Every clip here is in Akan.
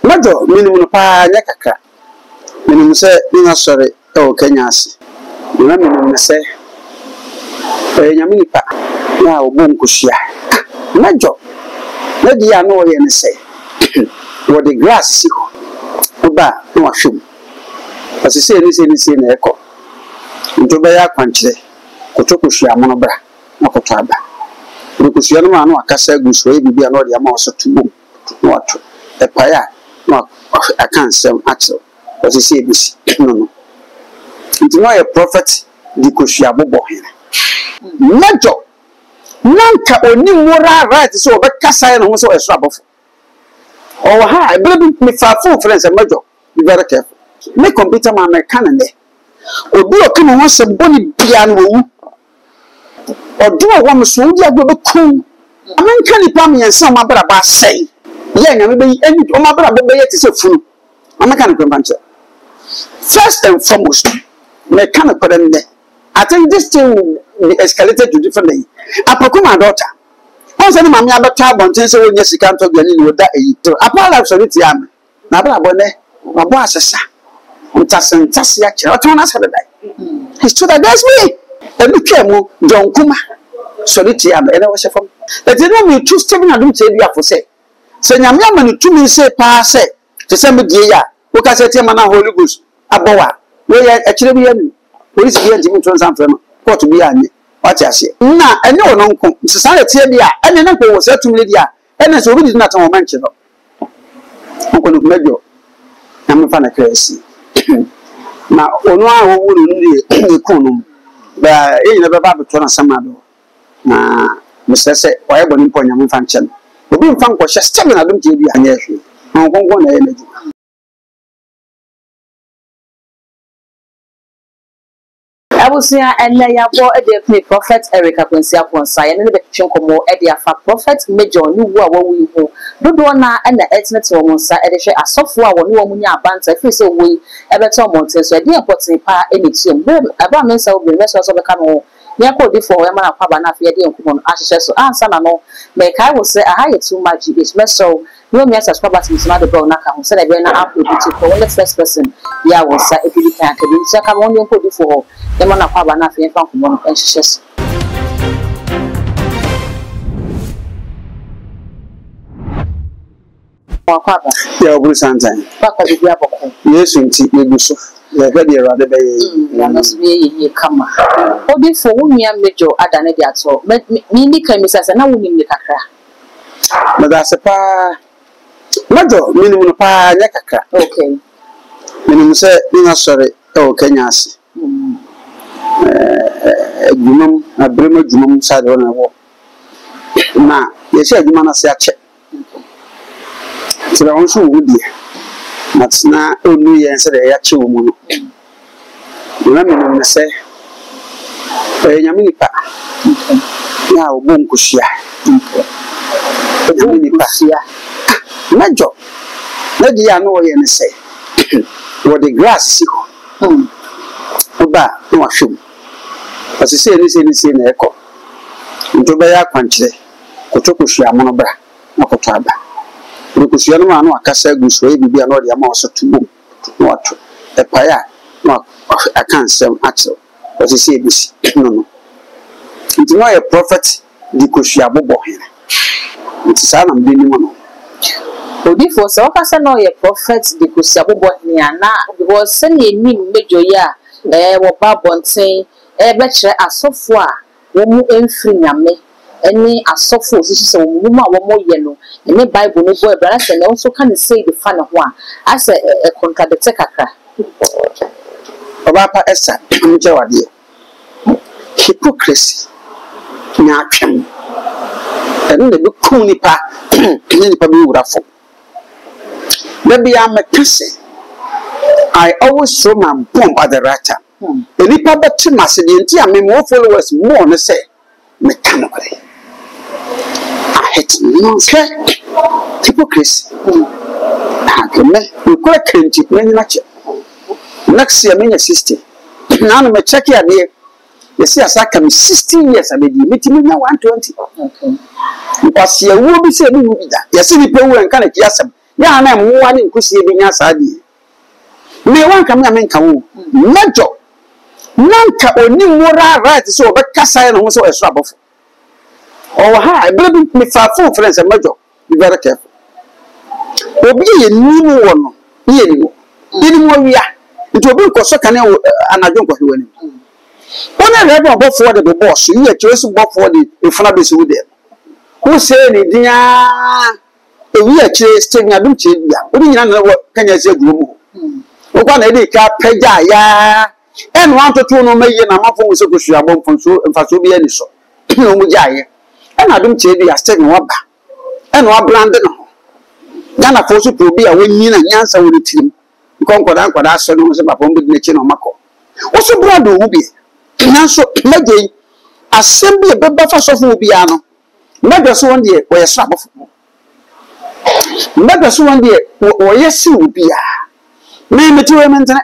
Majo minimum pa nya kakra. Minimum say ina sorry e Kenya ase. Na minimum say nyame nipa na obom kohia. Majo na dia no ye ne say what the grass si ho. Oba no ahwem. Asise ni se na eko. Nto be ya kwankyere. Kotokohia mono bra na koto aba. Kotokohia no ma no akasa guso e bibia no de ama osotubo. No ato. E paya no akansem acho. Asise ebisi. No. Nti no ye prophet di kohia bobo hene. Majo nanka oni moral right so obekasa no so eso abofo. Oh ha, baby me fa full friends majo. Be very careful. Me computer man me kan ne. Obi o kan ho se boni bia no wu. Odo wo me so di agbo be kun. Amanka ni pa me yansa ma bra ba sei. Ye nya me be eni o ma bra be ye ti se funu. Amaka ni kwampanche. First and foremost, me kan ko den ne. I think this thing will escalated to different things. Apoko my daughter. Once any mammy about bonten so when yes, you can't talk any with that. Apart absolutely am. Nabra bonnet, my boss, sir. Tassin Tassia, or Thomas had a day. He stood against me. And became John Kuma. Solity am, and I was from. But you know me, 2 stepping, I don't say you have to say. So Yamman to me say, pass say, to send me dear. Look at the man, Holy Ghost, a boa. Where actually, police be Jimmy Johnson from what to be an. What I say. Na ene no nko society dia ene na ko se tumle dia ene so obi na tan o manche no nko no mejo na me fa na kresi na onu a wo wo ni ku no ba e na be ba beto na sama do na me se o ye boni mpo nya me fa nche no obi mfa nko hye stebe na dum tie bi anya hwe nko na ye na ju Abusia ene ya bo e prophet Eric Akwensia Ponsa ye ne be twinkomo e de afa prophet major ni wu a wo yi ho dodo na ena etnete wo monsa e de hwe asofo a wo ne wo munya abanta fi se wo yi e be to monte so e de important pa eni tiem aba mensa wo be so be ka no ya ko di for we ma akwa ba na fe de nkomo no ahye so ansa na no me kai wo se aha ye too much is meso no me subscribe to me the bro na ka ho se na be na upload to for the first person ya wo sa e bi kan ka bi se ka mo ne ko di for the man akwa ba na fe fa nkomo no ahye so akwa ba ya oburu santan papa bi aboko yesu nti eguso ya gade rade be ya no so ye kama obi for wo nua mejo adane de ato mi ni kan mi sasa na wo ni mi kakra madase pa majo minimum pa nya kakra okay minimum se ina sorry e Kenya ase adwumam abrema adwumam sade wona wo na ye se adwuma na se ache tira won so wo die matna onu ye se de ya che wo mu no na minimum se nyame nipa ya obom kohia nyame nipa majo na dia no ye ne se what the grass si ho oba no ahwem asise ni se na eko nto be ya kwankyere kotokohia mono bra na koto aba kotokohia no ma no akasa guso e bibia no de ama osotubo no ato e paya no akansem acho asise ebisi no nti no ye prophet di kohia bobo hene nti sa na mbe ni mo no odi for so kasa no ye prophet di kohia bobo hene ana because se ne ni mejo ya wo ba bonten be kire asofo a wo mu emfiri nyame eni asofo osisi se wo mu ma wo mo ye no ene bible no boy brother se ne so kan say the fan ho a ase contradict kakra oba pa esa nje wade hypocrisy nya atwem ene ne be kun nipa ni nipa bi wurafo maybe am a kase I always throw my bomb at the right time. Nipa betti masedenti a me more followers more ne say me kanobare. I hate nonsense. Hypocrisy. Me ko krenti me na che. Next year me 60. Now me check here dey. You see asaka me 16 years abedi. Me timi na 120. Okay. Because ye wo bi say me wo bi da. You see nipa wo enka na kiasem. ya na mmoa ne nkusie bi nya saadi me wan kam ya men kawo mejo nanka oni mora right so obekasa na ho so eso abofo o ha e bele bi me fa full friends mejo be very careful obi ye ni mu wo no ye ni mu wia nti obi ko so kan anajo nko hwani ona rebe obofo de be boss ye choice bofo de ifuna be so de who say ni dia ewi akire stenya dum che bia odi nyina na kanya se gumo mu okwa na edi ka pagya ya en wan to no maye na mafo wo se kosu abom fonso mfaso bia ni so no mu gyaye en adum che bia stenya waba en wa brand no na fo so probi a wonyi na nyansa wo tirim nkonkoda so no se papa mbudi na chi no mako wo so brand wo bi nanso magye asem bi beba fa so fo bia no magye so won de wo yesra bofo magye so won de wo yesi wo bia me meti we mentene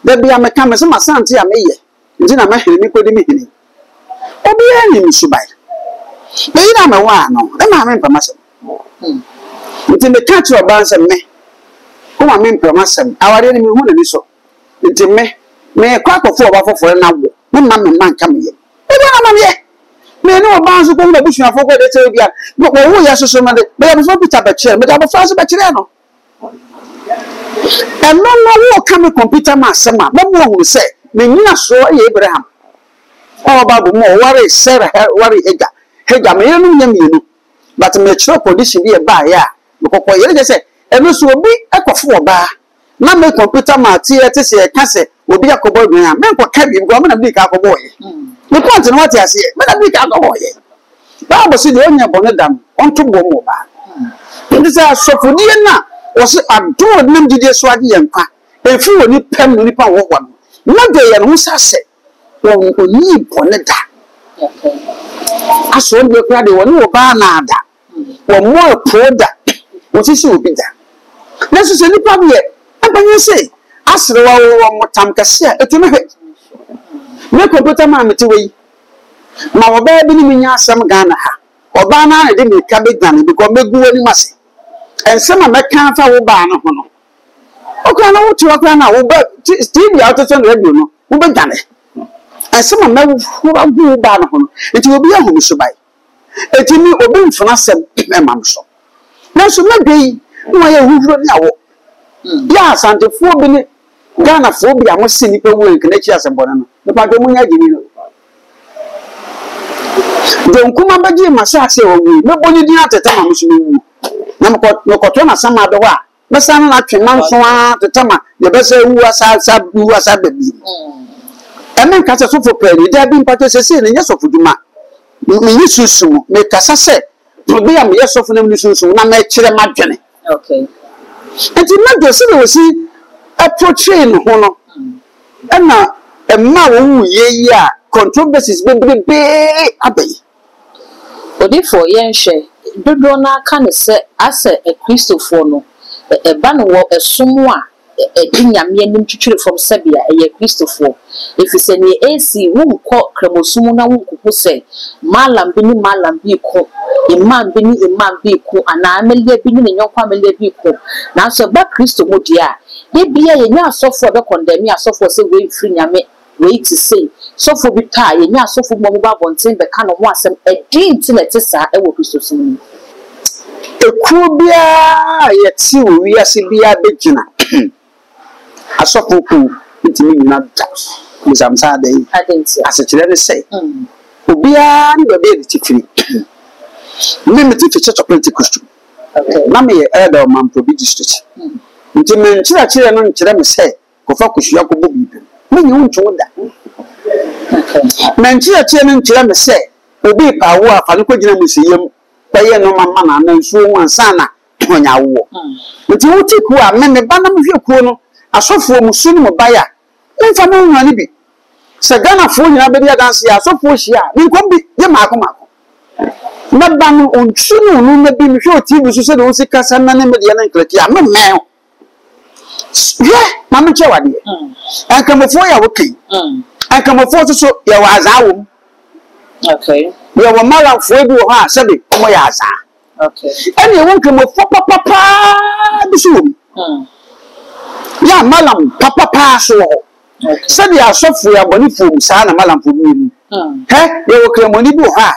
da bia me kam se masante a meye nti na mahene mi kodi mi hene obi ani mi subai me ina me wa no e ma me mpamasem nti me catch your ban se me o ma me mpamasem awade ni mi hu na ni so nti me kwa kofo oba foforo na wo me ma me man kam ye e bia na me ye me no ban so ko na busu afọ ko de te bia wo wo ya soso ma de me ya so pita ba chere me da ba fa so ba chere no and no wo come computer ma sama mo hu se me nyina so ye Abraham o babu mo ware Sarah ware Hagar me no nya mienu but me chiro condition bi e ba ya me kokko ye je se eno so obi ekofo oba na me computer ma ti e te se e ka se obi akobo dun ya me nkọ bi go me na bi ka akobo ye me point no what ase me na bi ka akobo ye ba bo si de onya bone dam on to bo mo ba ndi se asofodi na was adore nam dide so age yanka efi woni pem no nipa wo wa na de ye no sase won oni bone da aso de kra de woni wo ba na ada wo mo proda wo sisi obi da na so se nipa bi e abanye se asere wa wo mo tam kase etu me he me computer ma meti wi ma wo ba bi ni nya asem Ghana ha oba na de me ka be Ghana bi ko megu woni mase ensema meka fa wo ba no ho no okwa na wo tuwa kwa na wo ba TV auto so radio no wo be Ghana ensema me wo ba no ho no enti obi ahum so bai enti mi obi mfuna sem e mam so na so medei wo ya huhuro ni awo ya santefo bi ni Ghana fo bi amo sini pe wo nkene chi asem bona no me pa do munya gini no don kuma baji masase wo wi me boni din ateta mam so wi na mko na sama do wa be san na twema nso a tetama ye be se wu asa babi emen ka se sofo pari da bi mpato se se ne yesofo duma me yisusu me kasa se obi am yesofo na me yisusu na me kire madwene okay enti madwo se wo si approach no ho no na emma wo wu ye yi a controversies be abai odifo yenhwe dodo na aka ne se ase a Christopher no e ba no wo esomo a di nyame anim twitwire from Sabia e Christopher efise ne AC wonko kremosum na wonko se malam bi ko imam bi ko ana amelia bi ni nyokwa amelia bi ko na so ba Christo mo dia de bia ye nya asofo be condemn asofo se we free nyame we to say sofo bi ta ye nya asofo mo ba bonten be ka no ho asem e din ti lete sa e wo Christo sum ekuo bia ye ti wo wi ase bia begina asofo ko ntimi nyina da musamsa da yi asechire ne sei obia ni be be tikiri me ti fi church of Pentecost na me elder man probi district nti me nchira no nchira me sei ko fa kusua ko bobi me nyi unchu da me nchira no nchira me sei obi pa wo afa no ko gina musiyem baye no mama na nsuo wansa na onya wo nti wuti ku a me ba na me hwe ku no asofo musu no baya mfa no nwani bi se Ghana fo nyina be dia dance ya asofo hia ni nkom bi ye maako na ba no ontu no na bi me hwe otibu so se do si kasa na ne me dia na nklaki a me me ye mama che wade ankamofo ya wokai ankamofo so ya waza wo okay ye wo mala fo bi wo ha se bi mo ya aza Okay. And you won't come with papa, Bisum. Ya malam papa so. Said ya software boni fom sa na malam fom ni. He ye wo kremoni bu ha.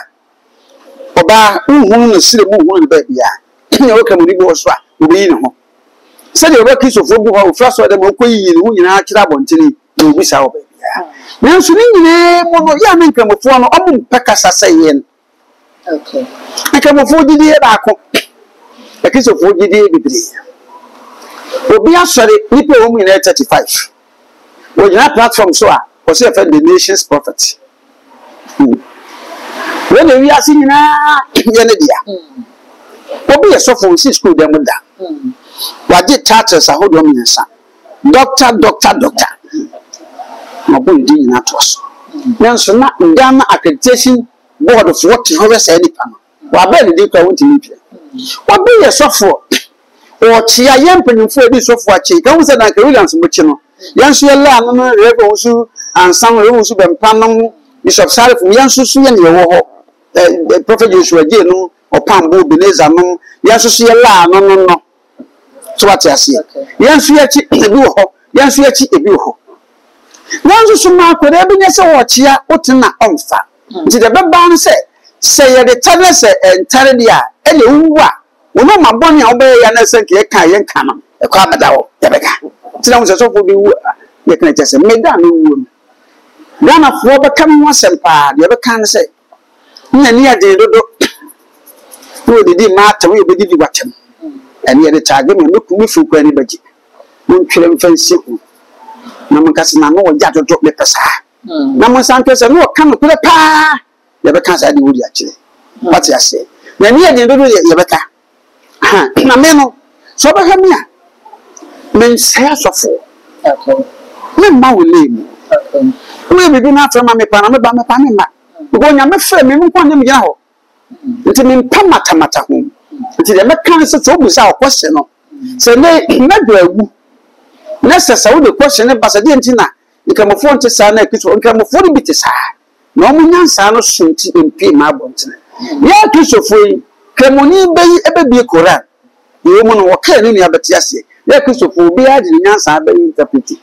Oba uhun no sire mu uhun ba bia. Ye wo kremoni bu so a obi ni ho. Said ye wo kisofo bu ha ofra so de mo koyi ni hu nyina kira bontini ni obi sa oba bia. Nanso ni nyine mo no ya men kremofo no omo pekasa sayen. Okay. Kremofo didi e ba ko. E kisofo didi bibiri. Obi asori nipa wo mu nyina 35. When you have platform so was the nation's prophet. When we are singing Yenedia, what be a soft see school them with that. What did charters a hold on son? Doctor. My boy did not was. Then so not Ghana accreditation board of what you always any panel. What better did I want to meet you? What be a soft or Chia Yamping for this of what she comes and I can read on some channel. Yansu yalla no rebo su ansan rebo su bempanom bishop Salif yansu su ye ne wo ho prophet Joshua je no opambo Beneza no yansu su yalla no so what you see yansu ya chi ebi wo ho yansu ya chi ebi wo ho yansu su ma ko de bi ne se wo chia otina onfa nti de beba no se ye de tane se entare dia e le wuwa wo no maboni a wo be ya na se nke ka ye nka no e kwa bada wo ye beka Tell us so for you can just made that no one of Robert come once and pa, the other can say. Near the who did matter, we be did watch him. And yet the target will look with you anybody. Won't kill him fancy. Namakas and I know that to drop the passa. Namas Sanchez and no come to the pa. Never can say the wood actually. What I say. Then near the Rebecca. Nameno, so by him here. Men say so for. Okay. Men ma will leave. Okay. We be not from me pan me ba me pan ma. Go nya me frɛ me nkwa ne me ya ho. Nti me mpa mata ho. Nti de me kan se so bu sa question no. Se me do agu. Na se sa wo de question ne ba se de nti na nkamofo nti sa na kiso nkamofo ni biti sa. Na omu nyansa no so nti mpi ma abontene. Ya kiso foi kemoni be ebe bi Quran. Ye mu no wo ka ni abati ase. Yeah, Christopher, be added in answer by interpreting.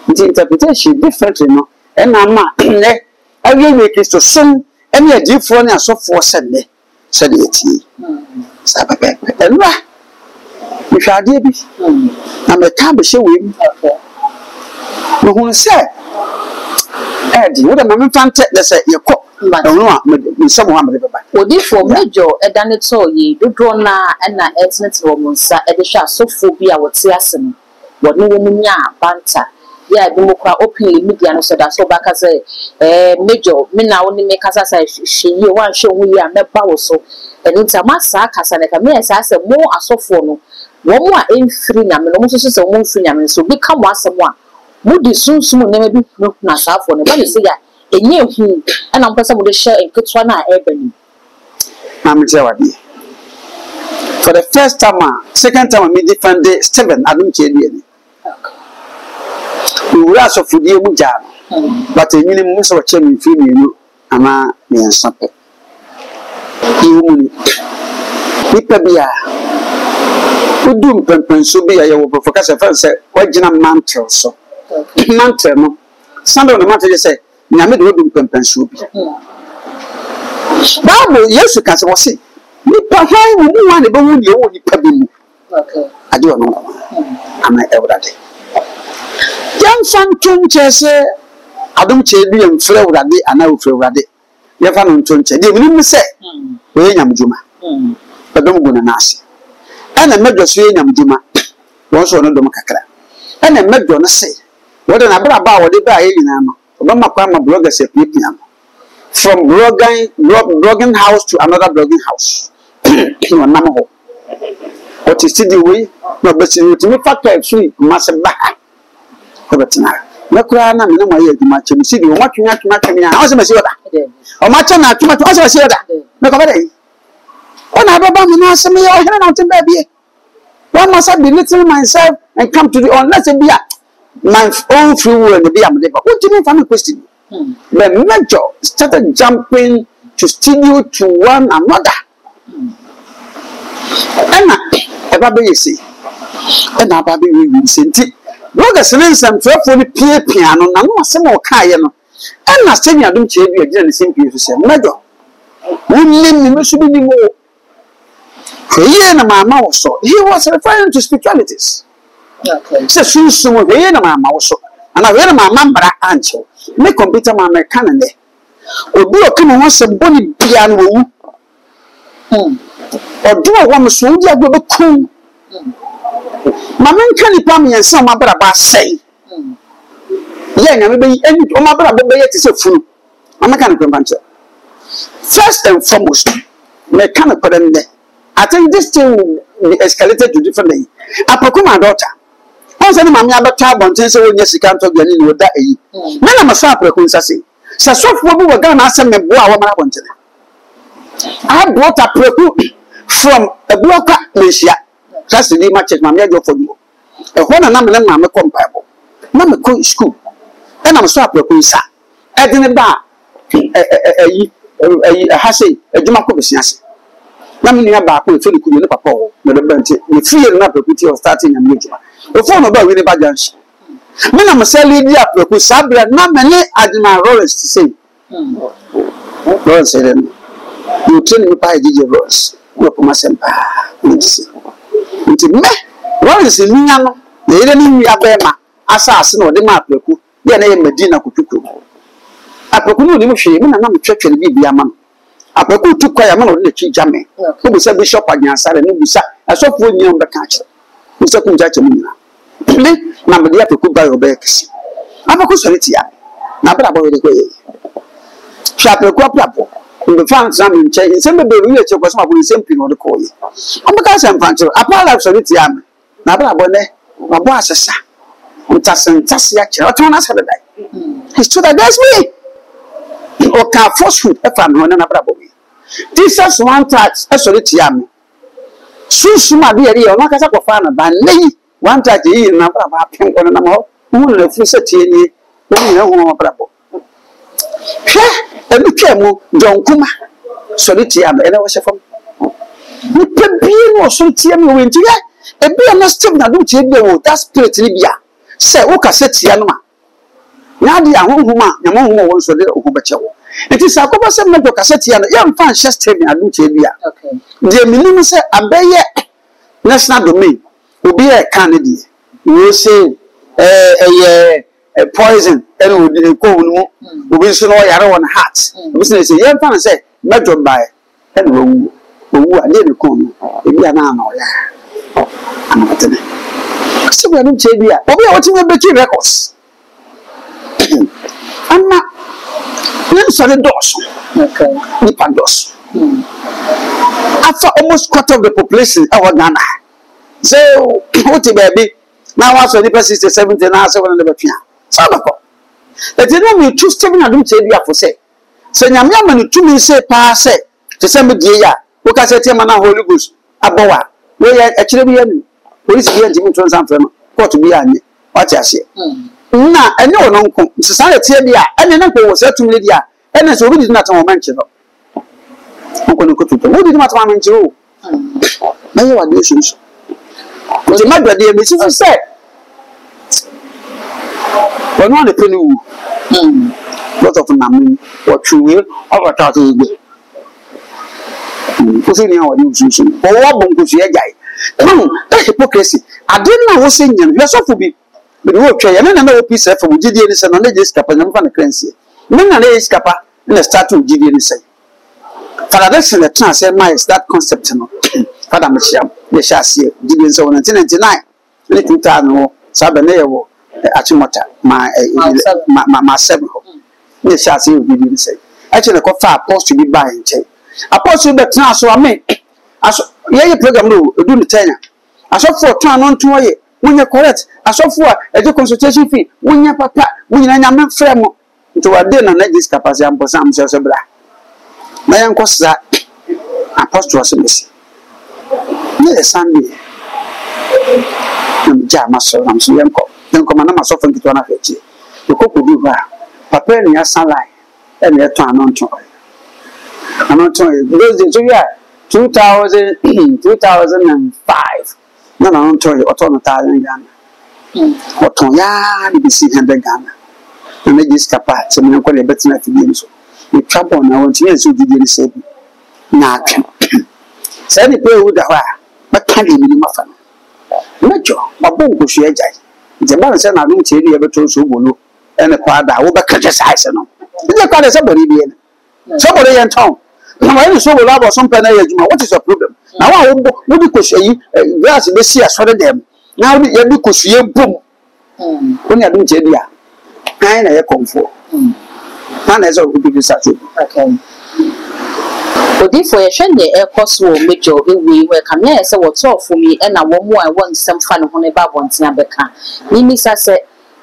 The interpretation differently, no, and I'm not. I will make it to some any a deep phone and so for Sunday, said it. Sabbath, and right. If I did, I'm a time to show him. No one said, Eddie, what a man found that said your cook. But I don't know, someone. Well, therefore, Major, a done it so ye do draw na and na ethnic woman, sir, a dish so phobia would say us. What no woman ya, banter. Yeah, the more openly media, so that's so back as a Major, me now only make us as she one show we are not power so. And it's a massacre, and if I may as a more as so for no. One more ain't free, and almost as a more free, so become one someone. Would soon never be no myself for nobody say that. And you, and I'm person with share in Kutswana Ebony. I'm Jawadi. For the first time, second time, I made different day, Steven, I don't care. We were also for the Mujab, but a minimum most of a chairman free you, and I may supper. You, Nipabia, who do Pensubi, I will focus a first original mantle so. Mantle, no. Some of the matter say. Nyame do do pempenso bi Bible Yesu ka se wo se nipa han mu wan de be hu de wo nipa bi mu okay ade ono ama ewrade yan fan tunche se adom che bi en frɛ ewrade ana wo frɛ ewrade ye fa no tunche de mi nim se we nyam djuma adom go na ase ana medwo so ye nyam djuma won so no dom kakra ana medwo no se wo de na bra ba wo de ba ye nyina no Obama kwama bloggers a PPM. From blogging house to another blogging house. You know, what is the way? No, but you to me factor free massive back. But now, no cry, no, no, my much. You see, you watch me. I was a see that. Or much not too much. Also, say that. No, come on. Oh, now, Baba, you ask me, I have nothing, baby. One must have been listening myself and come to the unless it be my own free will and the be but what do you mean for me question? The major started jumping to steal you to one another. Ena eba be yesi. Ena aba be wi senti. Woga senen sam trafo ni pia no na no asem o kaaye no. Ena senya adum che bi agina ne sempi so se. Mejo. Wunnim ni mesu bi ni mo. He na mama wo so. He was referring to spiritualities. Okay. Se sunsun he na mama wo so. Ana we na mama mbara ancho. Me computer ma me kan ne. Obi o kinu ho se boni bia no wu. Odo a wo me so udi agbo be kun. Mama nka ni pam yen se ma bra ba sei. Ye nya me be eni o ma bra be ye ti se funu. Mama kan ko panche. First and foremost, me kan ko dem ne. I think this thing will be escalated to different things. Apoko my daughter. Once any mammy abata bonten say when yes can talk gani no da eyi. Me na maso apoko nsase. Sa sofo bi waga na asem me bo a wo mara bonten. I brought apoko from a blocker Malaysia. Just the match mammy ajo for you. E ho na me na me kom Bible. Na me ko school. E na maso apoko nsa. E de ne ba ha say ejuma ko besiase. Na me nia ba ko efe ku ne papa o me de bante me free na property of starting am ejuma o phone no ba we ne ba janshi me na me say lead up ko sabra na me ne adima rollers to say rollers say them you train me pa DJ rollers no ko masempa nti me rollers ni nya no na ire ni wi abema asase na ode ma apreku de na ye Medina kutuku apreku no ni mo hwe me na me twetwe bi bia ma apreku tukwa ya ma no de chi jame ko bisa bishop agyansare no bisa asofo nyam be ka kire bisa ku jache munna ple na me de apreku ba yo be kesi apreku soliti ya na bra bo de ko ye sha apreku apreku the fans am in che se me be wi e che ko so ma bo sempi no de ko ye am ka se mfancho apala soliti ya me na bra bo ne ma bo asesa ntase ya kire o ton na se de dai he stood against me o ka falsehood e fa me na bra bo Jesus one touch sorry tiam susuma de yeri o na kasa ko fa na ba nei one touch yi na bra ba pen ko na mo mu le fu se tie ni o ni ho bra bo hwe e bi twemu donkuma sorry tiam e na wo se fam ni pe bi no sorry tiam we nti e bi na step na do tie bi wo that spirit ni bia se wo ka se tia no ma ya di ahonhuma ya mo ho wo so de o be chewo it is akoba se mego kaseti ya ya mfa nche step na do che bia okay de minimum se abeye national domain obi e kan di we say poison and we ko nu obi so no yare won heart obi say ya mfa se mejo bai and owu ade de ko nu e bia na na ya anotene se bia do che bia obi a woti we break records Anna let's say dos. Okay. Nipandos. After almost quarter of the population of Ghana. So, what baby? Now, what's the person 60, 70, now 700 pia? So, the dinner we choose 700 for say. So, Yamman to me say, pass it to send me dear. Look at the Temana Holy Ghost. Aboa. We are actually police here, Jimmy Trans from what to be on it. What I say. Na enyo no nko society bia ene na ko wose tumle dia ene so obi di na tan manche no nko no ko tuto obi di ma tan manche o na ye wa de sunso o je madwa de me sifu se wono na peni wu lot of namu o chuwe o ta to igbe ko se ni awon ni sunso o wa bon ko se ejai that hypocrisy adena wo se nyan hwe so fo bi but we try and na no peace for gidie ni se no na just kapa na mfa na cleanse na na is kapa na start to gidie ni se for that in the trans my is that concept no father macham ye sha se gidie so 1999 ni 2000 no sabe na ye wo achimota ma 7 ho ye sha se gidie ni se actually ko fa apostle bi ba nche apostle be trans so ame aso ye program no edu ni tenya aso for tran no nto ye Wunya correct asofo a eje consultation fee wunya papa wunya nyame fremo nto wade na this capacity am posam so bra na yanko sa apostle asemesi ne Sunday jama so am so yanko mana masofo nkito na fechi ekoko di ba papa ni ya salai ene to anonto those days so ya 2000 2005 na na nto ye oto no 1000 Ghana oto ya ni bisi 100 Ghana na just kapa se me ko le betina fidie so e trouble na won tie so didi ni se bi na atwe se ni pe wu da wa ba ka le mi mafa no mejo babo ko hwe agai je ba se na dum tie ni e beto so bolo ene kwa da wo be ka je sai se no e kwa le se bori bi ene so bori yen ton na ma ene so bolo abo so mpa na ya juma. What is your problem na wa wo bi ko hwe yi gas be si asore dem na wo ye bi ko hwe bom ko ni adum tie dia kan na ye comfort na eso go be satu. Okay. Odi for ye hwende e koso o mejo ewi we ka me se wo to for me e na wo mo a won sem fa ne ho ne ba bonten abeka ni misa se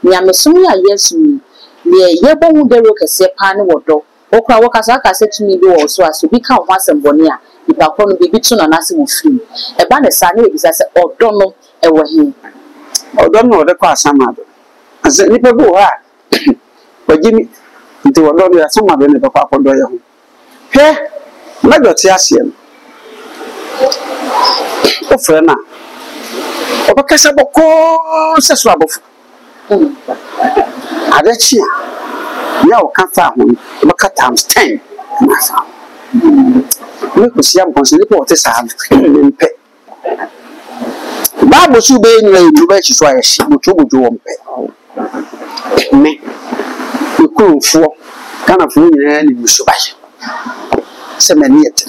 nya mesom ya yesu ni ye bo hu de ro kese pa ne wodo okra wo kasa ka se tumi bi wo so aso bi ka ho asem bone a ipa ko no bibi tu na na se wo firi e ba ne sa ne e bisa se odo no e wo hin odo no de kwa samado ase ni pe bo ha wajimi nti wodo no ya samado ne pe kwa kodo ye ho hwe na gote asie no o frena o ba kasa boko se so abofu adachia ya o kan fa ho o ka times 10 na fa ni ko sia bon se ni ko te sa mpe ba bo su be nyi ni ba chi so ya shi bo bojo wo mpe me ko fu kana fu ni ni musu ba se mani et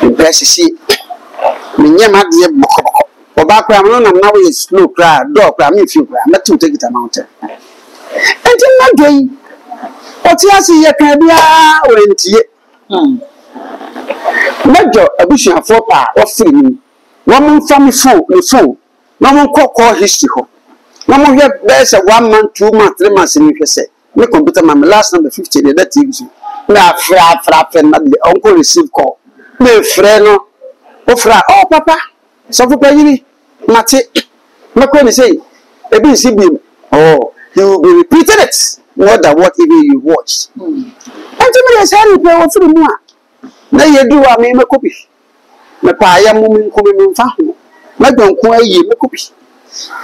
mpe sisi menye madie boko oba kwa no na na we slow kra do kra me fi kra metu take it mountain enti na doi oti asi ye kan bia orentie mejo abusuafo pa ofiri ni wo mo fami phone no mo kokko history ho no mo hwe be se 1 month 2 month 3 months ni hwe se me computer my last number 50 that TV na fra na uncle receive call me frɛ no o fra oh papa so for payini mate me ko ni say e bi si bi oh he will be repeating it more than what even you watched and me say ni pe wo firi mu a na ye du wa me kopi me pa ya mu min ko me mfa ho na donko ayi me kopi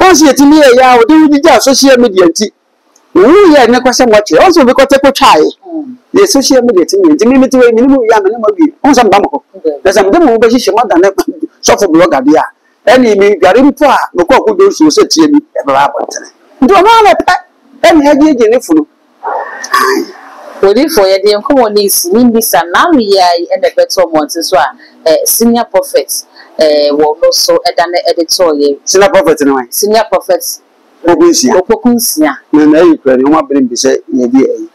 o si etimi ya o de wi ja social media nti wo ya ne kwase moche o so be ko te ko twae the social media thing me to we minimum ya me na mabi on sam bam ko na sam dem wo be hihye mo dan so for blogger dia eni mi gari mpo a no ko ko do so se tie mi e ba ba tene ndo ma na pe eni ajeje ne funu odi for ye de nko woni sini bisa na we ya e na beto monte so a senior prophet wo no so e da na editor ye senior prophet no senior prophet Okokunsia na yi kwere nwa bere bi se ye di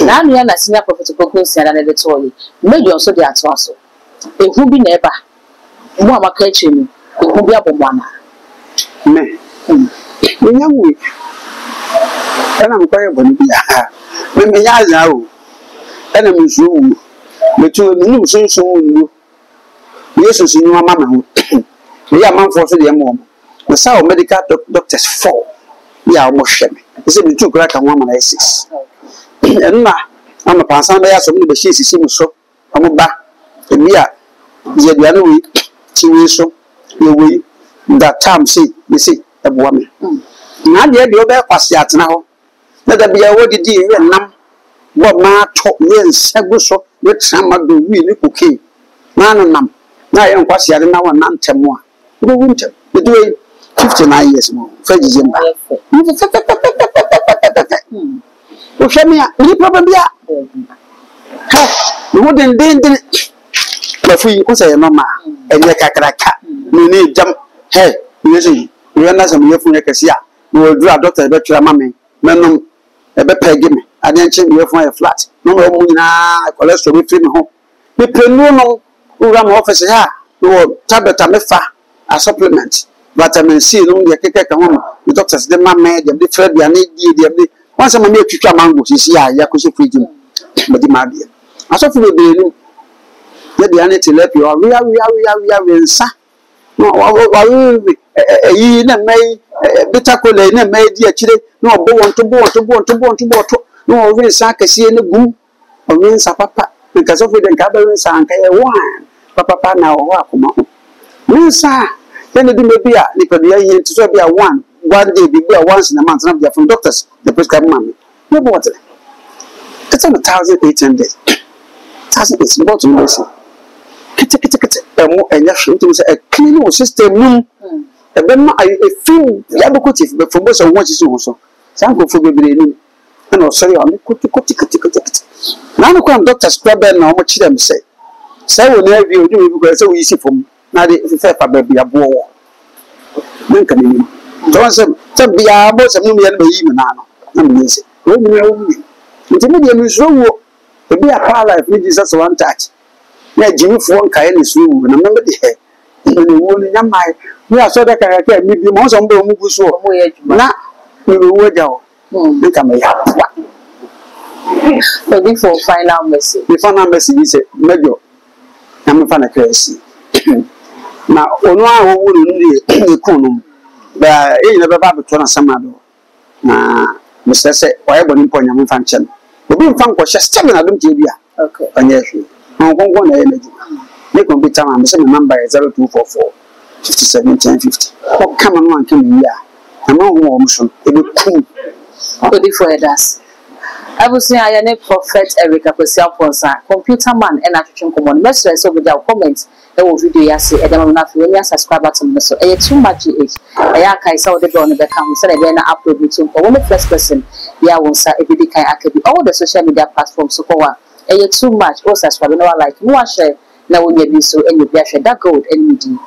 na anu ya na senior prophet Okokunsia na editor ye mejo so de ato aso ehu bi na eba mu amaka eche ni ehu bi abomwana me nyawu ana mkwaye boni bi me ya ya o ana msuwu metu nunu sunsun nunu yesu sinu mama ho me ya manfo so de mo me sa medical doctors 4 ya mo hweme ese bi tu kra ka ho amana 6 enna ama pansan ba ya so me be shi sisi mu so amu ba ebi a je dia no wi ti wi so ye wi that time say you see ebo me na de obe kwase atena ho na da bia wodi di we nam bo ma to we nsagu so we trama do wi ni koke na no nam na ye nkwase ade na wona ntemo a wo wuntem we do 59 years more for December o shemia ni problem bia ha wo den la fu ko say mama enye kakraka ni jam he yesi we na some yefu ye kesi a no dura doctor be twa mama menom e be pege me ade nche yefu ye flat no mo nyina cholesterol be fi me ho be prenu no ura mo office ha no tablet amefa a supplement vitamin C no ye keke ka ho the doctors de mama de different bia na di once am me twitwa mango sisi ya yakoso fridge mo di ma bia asofu be ni ye de ane tilapia we nsa no wa yi na mai bitter cola na mai di akire no bo won no we nsa kase ne gum o we nsa papa nka so fe de nka ba we nsa nka ye wan papa na wo akoma ho nsa then do maybe a nipa dey here to so be a one day be a once in a month na from doctors the prescribe man no what it's on 1800 thousand is about to listen kete emo enya hwe to say a clean system no e be ma a feel yabukotif be from so what is so san go for bebre ni na sorry am kete na no kwa doctors club na o chi dem say wo na bi oju mi ko say we isi from na de fe fa ba bia bo wo nka ni so say bia bo say mu ye na yi mi na no na mi say wo mi nti me de mi so wo e bi a power life ni Jesus one touch na jimi fo nka ye ni so wo na me de ni wo ni nyamai ni aso de ka ka mi bi mo so mbo mu gu so na mi wo jawo nka me ya so before final message is major na me fa na kresi na onu a wo wuru ndi ekunu ba eyi na baba beto na samado na mesese oye boni mponya me fa nche obi mfa nkwohye stamina dum tie bia okay anya hwe na gongo na energy me computer ma me se me number 0244 571050 o kama no anke me ya na ma ho wo mso ebe ku so before edas I was saying I am a prophet Erica Ponsa, computer man and attraction common. Message so with your comments. I will video yes, and I'm not really subscriber to me. So I too much age. I saw the door on the camera, so I then upload it to one first person. Yeah, once I every day I can be all the social media platforms. So for one, I too much. Also subscribe, no like, no share. Now when you do so, and you share that gold and you do.